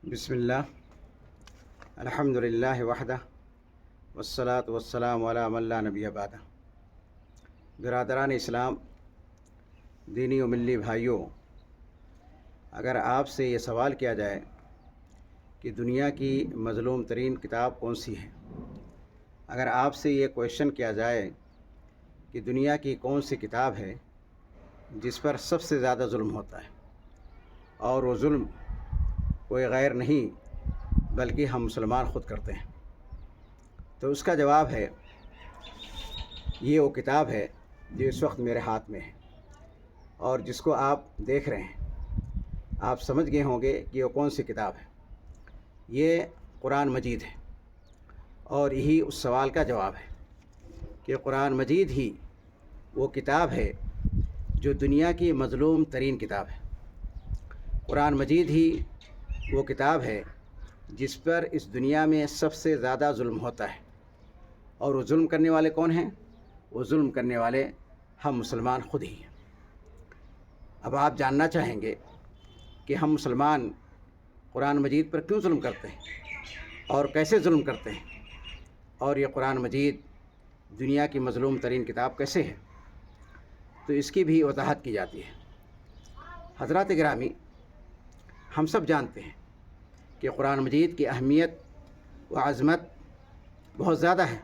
بسم اللہ الحمد للہ وحدہ والصلاة والسلام علی من لا نبی بعدہ۔ برادران اسلام، دینی و ملی بھائیوں، اگر آپ سے یہ سوال کیا جائے کہ دنیا کی مظلوم ترین کتاب کون سی ہے، اگر آپ سے یہ کویشچن کیا جائے کہ دنیا کی کون سی کتاب ہے جس پر سب سے زیادہ ظلم ہوتا ہے، اور وہ ظلم کوئی غیر نہیں بلکہ ہم مسلمان خود کرتے ہیں، تو اس کا جواب ہے یہ وہ کتاب ہے جو اس وقت میرے ہاتھ میں ہے اور جس کو آپ دیکھ رہے ہیں۔ آپ سمجھ گئے ہوں گے کہ وہ کون سی کتاب ہے۔ یہ قرآن مجید ہے، اور یہی اس سوال کا جواب ہے کہ قرآن مجید ہی وہ کتاب ہے جو دنیا کی مظلوم ترین کتاب ہے۔ قرآن مجید ہی وہ کتاب ہے جس پر اس دنیا میں سب سے زیادہ ظلم ہوتا ہے، اور وہ ظلم کرنے والے کون ہیں؟ وہ ظلم کرنے والے ہم مسلمان خود ہی ہیں۔ اب آپ جاننا چاہیں گے کہ ہم مسلمان قرآن مجید پر کیوں ظلم کرتے ہیں اور کیسے ظلم کرتے ہیں، اور یہ قرآن مجید دنیا کی مظلوم ترین کتاب کیسے ہے، تو اس کی بھی وضاحت کی جاتی ہے۔ حضرات گرامی، ہم سب جانتے ہیں کہ قرآن مجید کی اہمیت و عظمت بہت زیادہ ہے،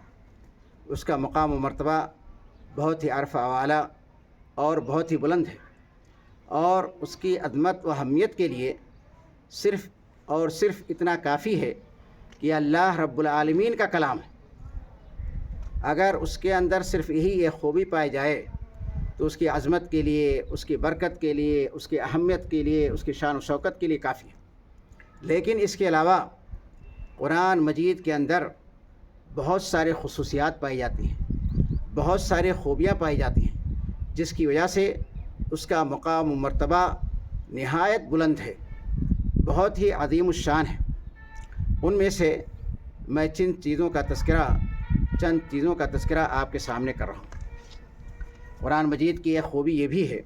اس کا مقام و مرتبہ بہت ہی عرفہ و اعلیٰ اور بہت ہی بلند ہے، اور اس کی عظمت و اہمیت کے لیے صرف اور صرف اتنا کافی ہے کہ اللہ رب العالمین کا کلام ہے۔ اگر اس کے اندر صرف یہی ایک خوبی پائی جائے تو اس کی عظمت کے لیے، اس کی برکت کے لیے، اس کی اہمیت کے لیے، اس کی شان و شوکت کے لیے کافی ہے۔ لیکن اس کے علاوہ قرآن مجید کے اندر بہت سارے خصوصیات پائی جاتی ہیں، بہت سارے خوبیاں پائی جاتی ہیں، جس کی وجہ سے اس کا مقام و مرتبہ نہایت بلند ہے، بہت ہی عظیم الشان ہے۔ ان میں سے میں چند چیزوں کا تذکرہ آپ کے سامنے کر رہا ہوں۔ قرآن مجید کی ایک خوبی یہ بھی ہے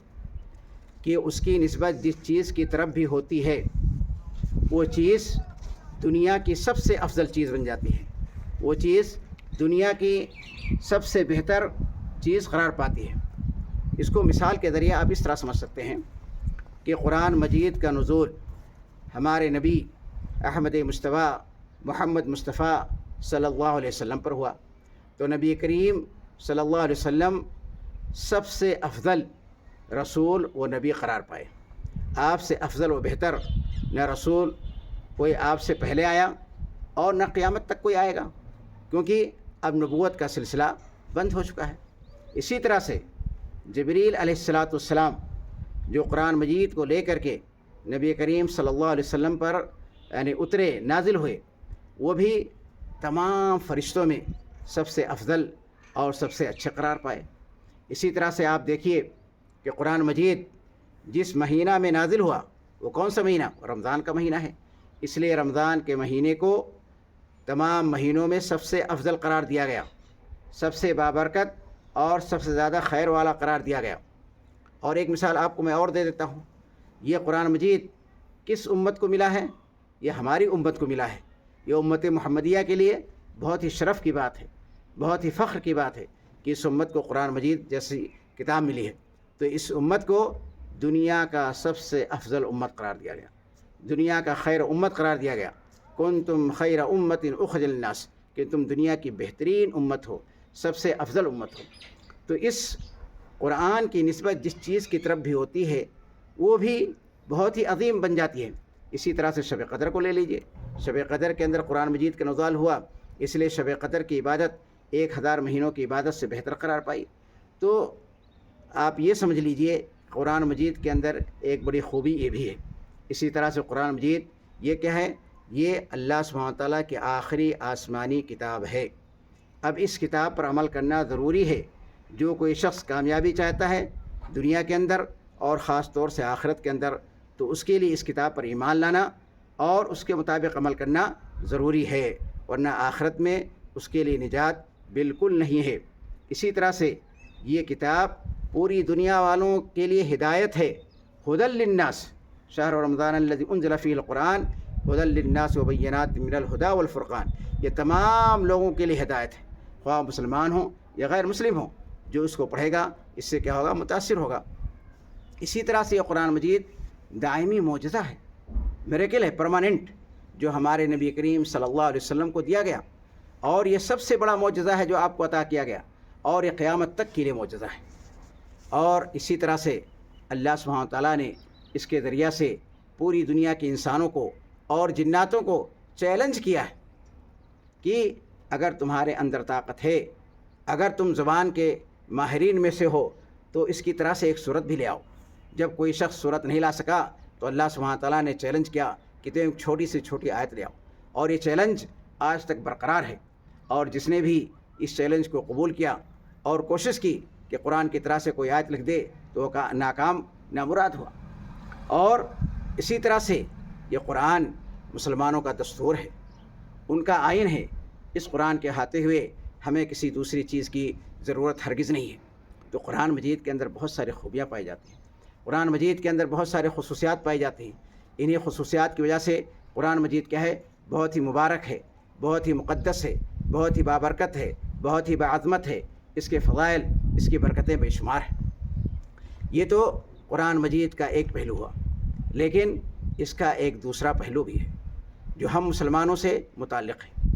کہ اس کی نسبت جس چیز کی طرف بھی ہوتی ہے وہ چیز دنیا کی سب سے افضل چیز بن جاتی ہے، وہ چیز دنیا کی سب سے بہتر چیز قرار پاتی ہے۔ اس کو مثال کے ذریعے آپ اس طرح سمجھ سکتے ہیں کہ قرآن مجید کا نزول ہمارے نبی احمد مصطفیٰ محمد مصطفیٰ صلی اللہ علیہ وسلم پر ہوا، تو نبی کریم صلی اللہ علیہ وسلم سب سے افضل رسول و نبی قرار پائے۔ آپ سے افضل و بہتر نہ رسول کوئی آپ سے پہلے آیا اور نہ قیامت تک کوئی آئے گا، کیونکہ اب نبوت کا سلسلہ بند ہو چکا ہے۔ اسی طرح سے جبریل علیہ السلام جو قرآن مجید کو لے کر کے نبی کریم صلی اللہ علیہ وسلم پر اترے، نازل ہوئے، وہ بھی تمام فرشتوں میں سب سے افضل اور سب سے اچھے قرار پائے۔ اسی طرح سے آپ دیکھیے کہ قرآن مجید جس مہینہ میں نازل ہوا وہ کون سا مہینہ؟ رمضان کا مہینہ ہے، اس لیے رمضان کے مہینے کو تمام مہینوں میں سب سے افضل قرار دیا گیا، سب سے بابرکت اور سب سے زیادہ خیر والا قرار دیا گیا۔ اور ایک مثال آپ کو میں اور دے دیتا ہوں، یہ قرآن مجید کس امت کو ملا ہے؟ یہ ہماری امت کو ملا ہے۔ یہ امت محمدیہ کے لیے بہت ہی شرف کی بات ہے، بہت ہی فخر کی بات ہے کہ اس امت کو قرآن مجید جیسی کتاب ملی ہے۔ تو اس امت کو دنیا کا سب سے افضل امت قرار دیا گیا، دنیا کا خیر امت قرار دیا گیا۔ کنتم خیر امت اخرجت للناس، کہ تم دنیا کی بہترین امت ہو، سب سے افضل امت ہو۔ تو اس قرآن کی نسبت جس چیز کی طرف بھی ہوتی ہے وہ بھی بہت ہی عظیم بن جاتی ہے۔ اسی طرح سے شب قدر کو لے لیجئے، شب قدر کے اندر قرآن مجید کا نزول ہوا، اس لیے شب قدر کی عبادت 1000 مہینوں کی عبادت سے بہتر قرار پائی۔ تو آپ یہ سمجھ لیجئے قرآن مجید کے اندر ایک بڑی خوبی یہ بھی ہے۔ اسی طرح سے قرآن مجید یہ کیا ہے؟ یہ اللہ سبحانہ وتعالیٰ کی آخری آسمانی کتاب ہے۔ اب اس کتاب پر عمل کرنا ضروری ہے۔ جو کوئی شخص کامیابی چاہتا ہے دنیا کے اندر اور خاص طور سے آخرت کے اندر، تو اس کے لیے اس کتاب پر ایمان لانا اور اس کے مطابق عمل کرنا ضروری ہے، ورنہ آخرت میں اس کے لیے نجات بالکل نہیں ہے۔ اسی طرح سے یہ کتاب پوری دنیا والوں کے لیے ہدایت ہے، ہدی للناس، شہر رمضان الذی انزل فیہ القرآن، ھدی للناس وبینات من الھدی والفرقان، یہ تمام لوگوں کے لیے ہدایت ہے، خواہ مسلمان ہوں یا غیر مسلم ہوں، جو اس کو پڑھے گا اس سے کیا ہوگا؟ متاثر ہوگا۔ اسی طرح سے یہ قرآن مجید دائمی معجزہ ہے، میریکل ہے، پرماننٹ، جو ہمارے نبی کریم صلی اللہ علیہ وسلم کو دیا گیا، اور یہ سب سے بڑا معجزہ ہے جو آپ کو عطا کیا گیا، اور یہ قیامت تک کے لیے معجزہ ہے۔ اور اسی طرح سے اللہ سبحانہ تعالیٰ نے اس کے ذریعہ سے پوری دنیا کے انسانوں کو اور جناتوں کو چیلنج کیا ہے کہ اگر تمہارے اندر طاقت ہے، اگر تم زبان کے ماہرین میں سے ہو، تو اس کی طرح سے ایک صورت بھی لے آؤ۔ جب کوئی شخص صورت نہیں لا سکا تو اللہ سبحانہ تعالیٰ نے چیلنج کیا کہ تم ایک چھوٹی سے چھوٹی آیت لے آؤ، اور یہ چیلنج آج تک برقرار ہے، اور جس نے بھی اس چیلنج کو قبول کیا اور کوشش کی کہ قرآن کی طرح سے کوئی آیت لکھ دے تو وہ ناکام نامراد ہوا۔ اور اسی طرح سے یہ قرآن مسلمانوں کا دستور ہے، ان کا آئین ہے۔ اس قرآن کے ہاتے ہوئے ہمیں کسی دوسری چیز کی ضرورت ہرگز نہیں ہے۔ تو قرآن مجید کے اندر بہت ساری خوبیاں پائی جاتی ہیں، قرآن مجید کے اندر بہت سارے خصوصیات پائی جاتی ہیں۔ انہی خصوصیات کی وجہ سے قرآن مجید کیا ہے؟ بہت ہی مبارک ہے، بہت ہی مقدس ہے، بہت ہی بابرکت ہے، بہت ہی باعظمت ہے۔ اس کے فضائل، اس کی برکتیں بے شمار ہیں۔ یہ تو قرآن مجید کا ایک پہلو ہوا، لیکن اس کا ایک دوسرا پہلو بھی ہے جو ہم مسلمانوں سے متعلق ہے۔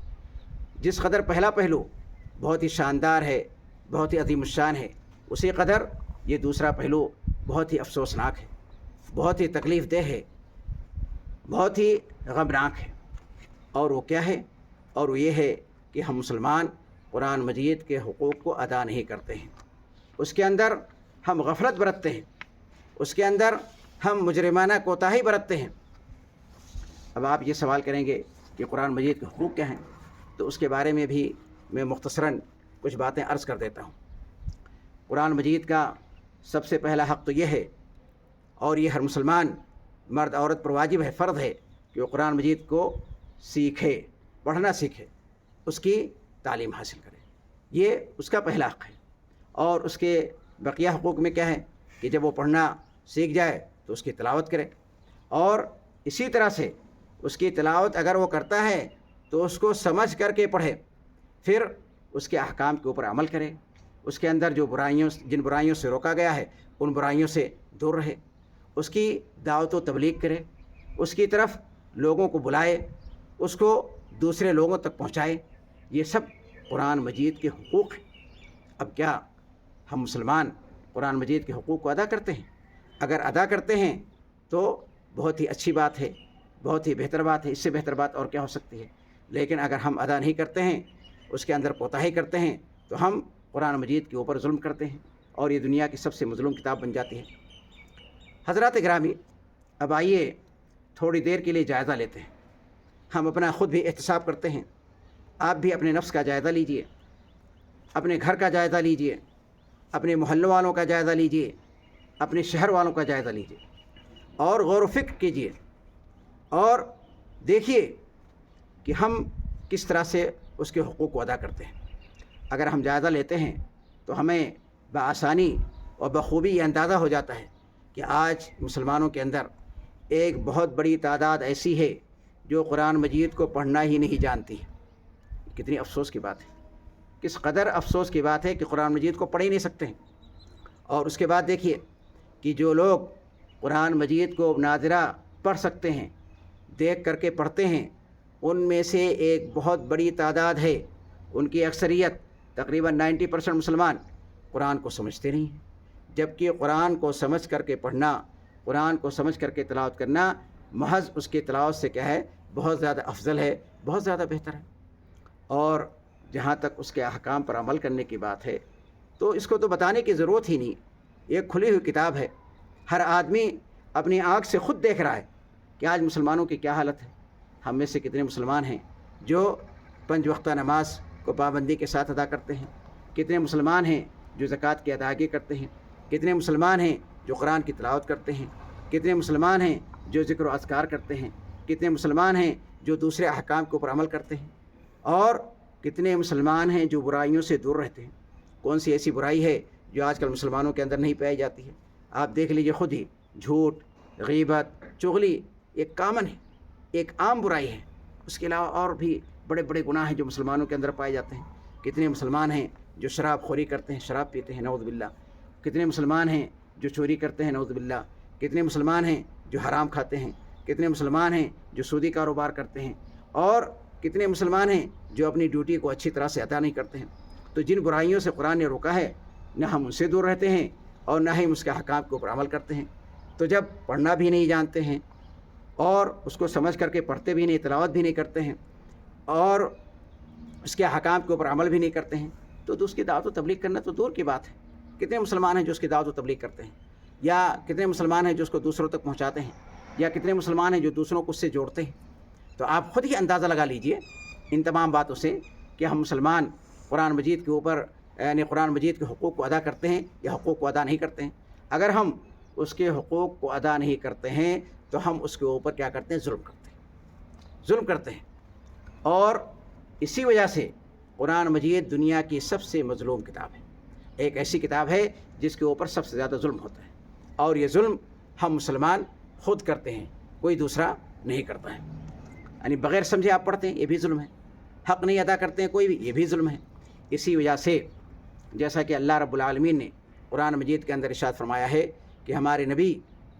جس قدر پہلا پہلو بہت ہی شاندار ہے، بہت ہی عظیم الشان ہے، اسی قدر یہ دوسرا پہلو بہت ہی افسوسناک ہے، بہت ہی تکلیف دہ ہے، بہت ہی غمناک ہے۔ اور وہ کیا ہے؟ اور وہ یہ ہے کہ ہم مسلمان قرآن مجید کے حقوق کو ادا نہیں کرتے ہیں، اس کے اندر ہم غفلت برتتے ہیں، اس کے اندر ہم مجرمانہ کوتاہی برتتے ہیں۔ اب آپ یہ سوال کریں گے کہ قرآن مجید کے حقوق کیا ہیں، تو اس کے بارے میں بھی میں مختصراً کچھ باتیں عرض کر دیتا ہوں۔ قرآن مجید کا سب سے پہلا حق تو یہ ہے، اور یہ ہر مسلمان مرد عورت پر واجب ہے، فرض ہے کہ وہ قرآن مجید کو سیکھے، پڑھنا سیکھے، اس کی تعلیم حاصل کرے۔ یہ اس کا پہلا حق ہے۔ اور اس کے بقیہ حقوق میں کیا ہے کہ جب وہ پڑھنا سیکھ جائے تو اس کی تلاوت کرے، اور اسی طرح سے اس کی تلاوت اگر وہ کرتا ہے تو اس کو سمجھ کر کے پڑھے، پھر اس کے احکام کے اوپر عمل کرے، اس کے اندر جن برائیوں سے روکا گیا ہے ان برائیوں سے دور رہے، اس کی دعوت و تبلیغ کرے، اس کی طرف لوگوں کو بلائے، اس کو دوسرے لوگوں تک پہنچائے۔ یہ سب قرآن مجید کے حقوق ہیں۔ اب کیا ہم مسلمان قرآن مجید کے حقوق کو ادا کرتے ہیں؟ اگر ادا کرتے ہیں تو بہت ہی اچھی بات ہے، بہت ہی بہتر بات ہے، اس سے بہتر بات اور کیا ہو سکتی ہے؟ لیکن اگر ہم ادا نہیں کرتے ہیں، اس کے اندر کوتاہی کرتے ہیں، تو ہم قرآن مجید کے اوپر ظلم کرتے ہیں، اور یہ دنیا کی سب سے مظلوم کتاب بن جاتی ہے۔ حضرات گرامی، اب آئیے تھوڑی دیر کے لیے جائزہ لیتے ہیں۔ ہم اپنا خود بھی احتساب کرتے ہیں، آپ بھی اپنے نفس کا جائزہ لیجئے، اپنے گھر کا جائزہ لیجئے، اپنے محلے والوں کا جائزہ لیجئے، اپنے شہر والوں کا جائزہ لیجئے، اور غور و فکر کیجئے، اور دیکھیے کہ ہم کس طرح سے اس کے حقوق کو ادا کرتے ہیں۔ اگر ہم جائزہ لیتے ہیں تو ہمیں بآسانی اور بخوبی یہ اندازہ ہو جاتا ہے کہ آج مسلمانوں کے اندر ایک بہت بڑی تعداد ایسی ہے جو قرآن مجید کو پڑھنا ہی نہیں جانتی ہے۔ کتنی افسوس کی بات ہے، کس قدر افسوس کی بات ہے کہ قرآن مجید کو پڑھ ہی نہیں سکتے ہیں۔ اور اس کے بعد دیکھیے کہ جو لوگ قرآن مجید کو ناظرہ پڑھ سکتے ہیں، دیکھ کر کے پڑھتے ہیں، ان میں سے ایک بہت بڑی تعداد ہے، ان کی اکثریت تقریباً 90% مسلمان قرآن کو سمجھتے نہیں ہیں، جبکہ قرآن کو سمجھ کر کے پڑھنا، قرآن کو سمجھ کر کے تلاوت کرنا محض اس کی تلاوت سے کیا ہے؟ بہت زیادہ افضل ہے، بہت زیادہ بہتر ہے۔ اور جہاں تک اس کے احکام پر عمل کرنے کی بات ہے تو اس کو تو بتانے کی ضرورت ہی نہیں، ایک کھلی ہوئی کتاب ہے، ہر آدمی اپنی آنکھ سے خود دیکھ رہا ہے کہ آج مسلمانوں کی کیا حالت ہے۔ ہم میں سے کتنے مسلمان ہیں جو 5 وقتہ نماز کو پابندی کے ساتھ ادا کرتے ہیں؟ کتنے مسلمان ہیں جو زکوٰۃ کی ادائیگی کرتے ہیں؟ کتنے مسلمان ہیں جو قرآن کی تلاوت کرتے ہیں؟ کتنے مسلمان ہیں جو ذکر و اذکار کرتے ہیں؟ کتنے مسلمان ہیں جو دوسرے احکام کے اوپر عمل کرتے ہیں؟ اور کتنے مسلمان ہیں جو برائیوں سے دور رہتے ہیں؟ کون سی ایسی برائی ہے جو آج کل مسلمانوں کے اندر نہیں پائی جاتی ہے؟ آپ دیکھ لیجئے خود ہی، جھوٹ، غیبت، چغلی ایک کامن ہے، ایک عام برائی ہے، اس کے علاوہ اور بھی بڑے بڑے گناہ ہیں جو مسلمانوں کے اندر پائے جاتے ہیں۔ کتنے مسلمان ہیں جو شراب خوری کرتے ہیں، شراب پیتے ہیں، نعوذ باللہ۔ کتنے مسلمان ہیں جو چوری کرتے ہیں، نعوذ باللہ۔ کتنے مسلمان ہیں جو حرام کھاتے ہیں، کتنے مسلمان ہیں جو سودی کاروبار کرتے ہیں، اور کتنے مسلمان ہیں جو اپنی ڈیوٹی کو اچھی طرح سے ادا نہیں کرتے ہیں۔ تو جن برائیوں سے قرآن نے روکا ہے، نہ ہم ان سے دور رہتے ہیں اور نہ ہی اس کے احکام کے اوپر عمل کرتے ہیں۔ تو جب پڑھنا بھی نہیں جانتے ہیں اور اس کو سمجھ کر کے پڑھتے بھی نہیں، تلاوت بھی نہیں کرتے ہیں، اور اس کے احکام کے اوپر عمل بھی نہیں کرتے ہیں، تو اس کی دعوت و تبلیغ کرنا تو دور کی بات ہے۔ کتنے مسلمان ہیں جو اس کی دعوت و تبلیغ کرتے ہیں، یا کتنے مسلمان ہیں جو اس کو دوسروں تک پہنچاتے ہیں، یا کتنے مسلمان ہیں جو دوسروں کو اس سے جوڑتے ہیں؟ تو آپ خود ہی اندازہ لگا لیجئے ان تمام باتوں سے کہ ہم مسلمان قرآن مجید کے اوپر، یعنی قرآن مجید کے حقوق کو ادا کرتے ہیں یا حقوق کو ادا نہیں کرتے ہیں۔ اگر ہم اس کے حقوق کو ادا نہیں کرتے ہیں تو ہم اس کے اوپر کیا کرتے ہیں؟ ظلم کرتے ہیں۔ اور اسی وجہ سے قرآن مجید دنیا کی سب سے مظلوم کتاب ہے، ایک ایسی کتاب ہے جس کے اوپر سب سے زیادہ ظلم ہوتا ہے، اور یہ ظلم ہم مسلمان خود کرتے ہیں، کوئی دوسرا نہیں کرتا ہے۔ یعنی بغیر سمجھے آپ پڑھتے ہیں، یہ بھی ظلم ہے۔ حق نہیں ادا کرتے ہیں کوئی بھی، یہ بھی ظلم ہے۔ اسی وجہ سے جیسا کہ اللہ رب العالمین نے قرآن مجید کے اندر ارشاد فرمایا ہے کہ ہمارے نبی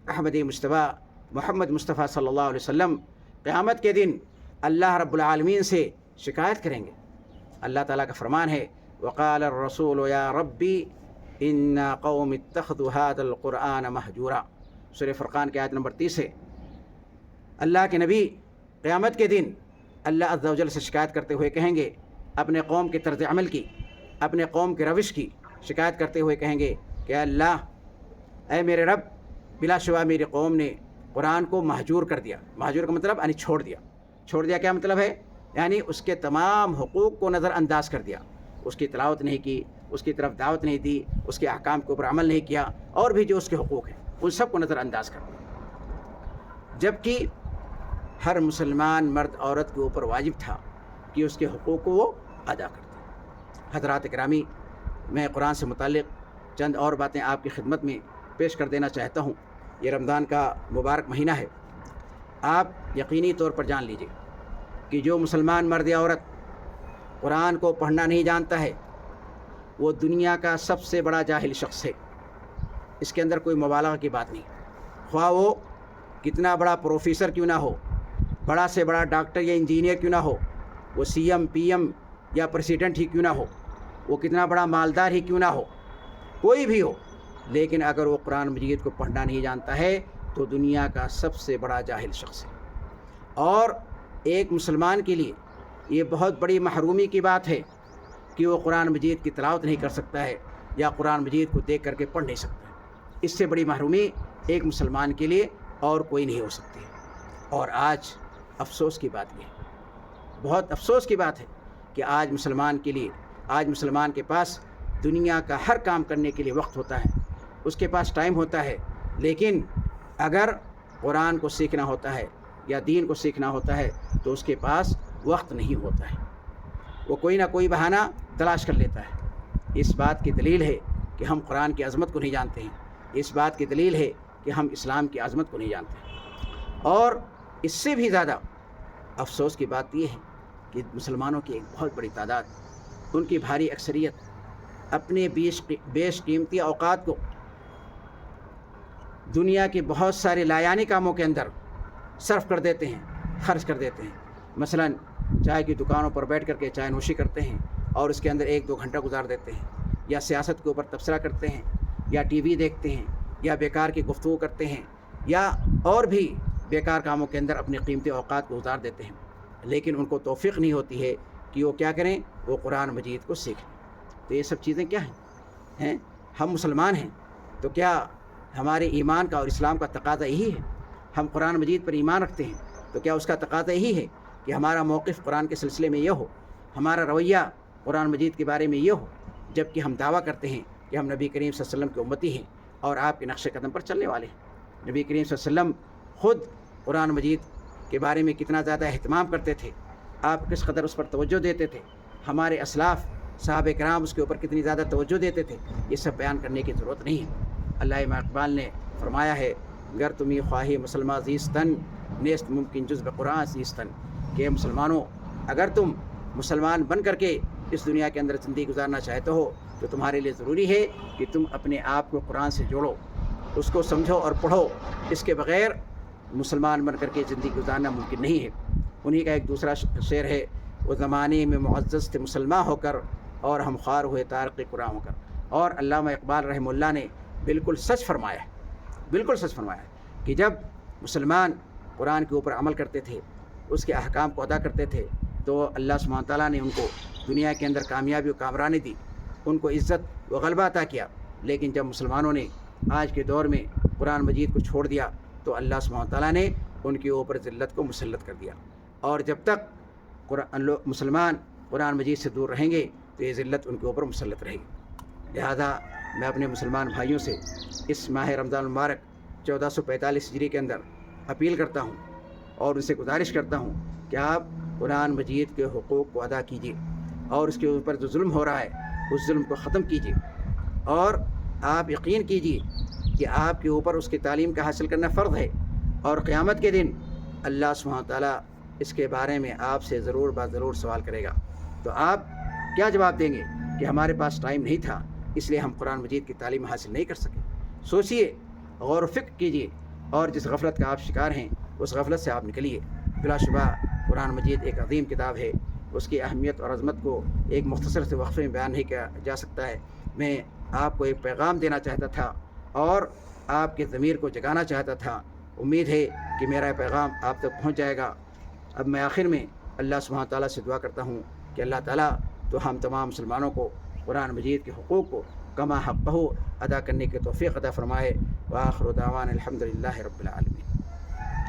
احمد مصطفیٰ محمد مصطفیٰ صلی اللہ علیہ وسلم قیامت کے دن اللہ رب العالمین سے شکایت کریں گے۔ اللہ تعالیٰ کا فرمان ہے، وقال الرسول یا ربی ان قوم اتخذوا هذا القرآن مہجورا، سورہ فرقان کی آیت نمبر 30 ہے۔ اللہ کے نبی قیامت کے دن اللہ عز و جل سے شکایت کرتے ہوئے کہیں گے، اپنے قوم کے طرز عمل کی، اپنے قوم کے روش کی شکایت کرتے ہوئے کہیں گے کہ اللہ، اے میرے رب، بلا شبہ میری قوم نے قرآن کو مہجور کر دیا۔ مہجور کا مطلب یعنی چھوڑ دیا۔ چھوڑ دیا کیا مطلب ہے؟ یعنی اس کے تمام حقوق کو نظر انداز کر دیا، اس کی تلاوت نہیں کی، اس کی طرف دعوت نہیں دی، اس کے احکام کے اوپر عمل نہیں کیا، اور بھی جو اس کے حقوق ہیں ان سب کو نظر انداز کر دیا۔ جبکہ ہر مسلمان مرد عورت کے اوپر واجب تھا کہ اس کے حقوق کو وہ ادا کرتے۔ حضرات اکرامی، میں قرآن سے متعلق چند اور باتیں آپ کی خدمت میں پیش کر دینا چاہتا ہوں۔ یہ رمضان کا مبارک مہینہ ہے، آپ یقینی طور پر جان لیجئے کہ جو مسلمان مرد یا عورت قرآن کو پڑھنا نہیں جانتا ہے وہ دنیا کا سب سے بڑا جاہل شخص ہے۔ اس کے اندر کوئی مبالغہ کی بات نہیں، خواہ وہ کتنا بڑا پروفیسر کیوں نہ ہو، بڑا سے بڑا ڈاکٹر یا انجینئر کیوں نہ ہو، وہ سی ایم پی ایم یا پریسیڈنٹ ہی کیوں نہ ہو، وہ کتنا بڑا مالدار ہی کیوں نہ ہو، کوئی بھی ہو، لیکن اگر وہ قرآن مجید کو پڑھنا نہیں جانتا ہے تو دنیا کا سب سے بڑا جاہل شخص ہے۔ اور ایک مسلمان کے لیے یہ بہت بڑی محرومی کی بات ہے کہ وہ قرآن مجید کی تلاوت نہیں کر سکتا ہے یا قرآن مجید کو دیکھ کر کے پڑھ نہیں سکتا ہے۔ اس سے بڑی محرومی ایک مسلمان کے لیے اور کوئی نہیں ہو سکتی۔ اور آج افسوس کی بات یہ ہے، بہت افسوس کی بات ہے کہ آج مسلمان کے لیے، آج مسلمان کے پاس دنیا کا ہر کام کرنے کے لیے وقت ہوتا ہے، اس کے پاس ٹائم ہوتا ہے، لیکن اگر قرآن کو سیکھنا ہوتا ہے یا دین کو سیکھنا ہوتا ہے تو اس کے پاس وقت نہیں ہوتا ہے، وہ کوئی نہ کوئی بہانہ تلاش کر لیتا ہے۔ اس بات کی دلیل ہے کہ ہم قرآن کی عظمت کو نہیں جانتے ہیں، اس بات کی دلیل ہے کہ ہم اسلام کی عظمت کو نہیں جانتے ہیں۔ اور اس سے بھی زیادہ افسوس کی بات یہ ہے کہ مسلمانوں کی ایک بہت بڑی تعداد، ان کی بھاری اکثریت اپنے بیش قیمتی اوقات کو دنیا کے بہت سارے لایانی کاموں کے اندر صرف کر دیتے ہیں، خرچ کر دیتے ہیں۔ مثلا چائے کی دکانوں پر بیٹھ کر کے چائے نوشی کرتے ہیں اور اس کے اندر 1-2 گھنٹہ گزار دیتے ہیں، یا سیاست کے اوپر تبصرہ کرتے ہیں، یا ٹی وی دیکھتے ہیں، یا بیکار کی گفتگو کرتے ہیں، یا اور بھی بیکار کاموں کے اندر اپنے قیمتی اوقات کو گزار دیتے ہیں، لیکن ان کو توفیق نہیں ہوتی ہے کہ وہ کیا کریں، وہ قرآن مجید کو سیکھیں۔ تو یہ سب چیزیں کیا ہیں؟ ہم مسلمان ہیں تو کیا ہمارے ایمان کا اور اسلام کا تقاضا یہی ہے؟ ہم قرآن مجید پر ایمان رکھتے ہیں تو کیا اس کا تقاضا یہی ہے کہ ہمارا موقف قرآن کے سلسلے میں یہ ہو، ہمارا رویہ قرآن مجید کے بارے میں یہ ہو، جبکہ ہم دعویٰ کرتے ہیں کہ ہم نبی کریم صلی اللہ علیہ وسلم کے امتی ہیں اور آپ کے نقش قدم پر چلنے والے ہیں۔ نبی کریم صلی اللہ علیہ وسلم خود قرآن مجید کے بارے میں کتنا زیادہ اہتمام کرتے تھے، آپ کس قدر اس پر توجہ دیتے تھے، ہمارے اسلاف صحابہ کرام اس کے اوپر کتنی زیادہ توجہ دیتے تھے، یہ سب بیان کرنے کی ضرورت نہیں ہے۔ علامہ اقبال نے فرمایا ہے، گر تمہیں خواہی مسلمہ زیستن نیست ممکن جز بقرآن سیستن، کہ مسلمانوں اگر تم مسلمان بن کر کے اس دنیا کے اندر زندگی گزارنا چاہتے ہو تو تمہارے لیے ضروری ہے کہ تم اپنے آپ کو قرآن سے جوڑو، اس کو سمجھو اور پڑھو، اس کے بغیر مسلمان بن کر کے زندگی گزارنا ممکن نہیں ہے۔ انہی کا ایک دوسرا شعر ہے، وہ زمانے میں معزز تھے مسلمان ہو کر اور ہم خوار ہوئے تارق قرآن ہو کر۔ اور علامہ اقبال رحمہ اللہ نے بالکل سچ فرمایا ہے، بالکل سچ فرمایا ہے کہ جب مسلمان قرآن کے اوپر عمل کرتے تھے، اس کے احکام کو ادا کرتے تھے، تو اللہ سبحانہ تعالیٰ نے ان کو دنیا کے اندر کامیابی و کامرانی دی، ان کو عزت و غلبہ عطا کیا۔ لیکن جب مسلمانوں نے آج کے دور میں قرآن مجید کو چھوڑ دیا تو اللہ سبحانہ تعالیٰ نے ان کے اوپر ذلت کو مسلط کر دیا، اور جب تک مسلمان قرآن مجید سے دور رہیں گے تو یہ ذلت ان کے اوپر مسلط رہے گی۔ لہذا میں اپنے مسلمان بھائیوں سے اس ماہ رمضان المبارک 1445 ہجری کے اندر اپیل کرتا ہوں اور ان سے گزارش کرتا ہوں کہ آپ قرآن مجید کے حقوق کو ادا کیجیے، اور اس کے اوپر جو ظلم ہو رہا ہے اس ظلم کو ختم کیجیے، اور آپ یقین کیجیے کہ آپ کے اوپر اس کی تعلیم کا حاصل کرنا فرض ہے، اور قیامت کے دن اللہ سبحانہ تعالیٰ اس کے بارے میں آپ سے ضرور ضرور سوال کرے گا۔ تو آپ کیا جواب دیں گے کہ ہمارے پاس ٹائم نہیں تھا اس لیے ہم قرآن مجید کی تعلیم حاصل نہیں کر سکے؟ سوچئے، غور و فکر کیجیے، اور جس غفلت کا آپ شکار ہیں اس غفلت سے آپ نکلیے۔ بلا شبہ قرآن مجید ایک عظیم کتاب ہے، اس کی اہمیت اور عظمت کو ایک مختصر سے وقفے میں بیان نہیں کیا جا سکتا ہے۔ میں آپ کو ایک پیغام دینا چاہتا تھا اور آپ کے ضمیر کو جگانا چاہتا تھا۔ امید ہے کہ میرا پیغام آپ تک پہنچ جائے گا۔ اب میں آخر میں اللہ سبحانہ تعالیٰ سے دعا کرتا ہوں کہ اللہ تعالیٰ تو ہم تمام مسلمانوں کو قرآن مجید کے حقوق کو کما حقہ ادا کرنے کی توفیق عطا فرمائے۔ وآخر دعوانا الحمدللہ رب العالمین۔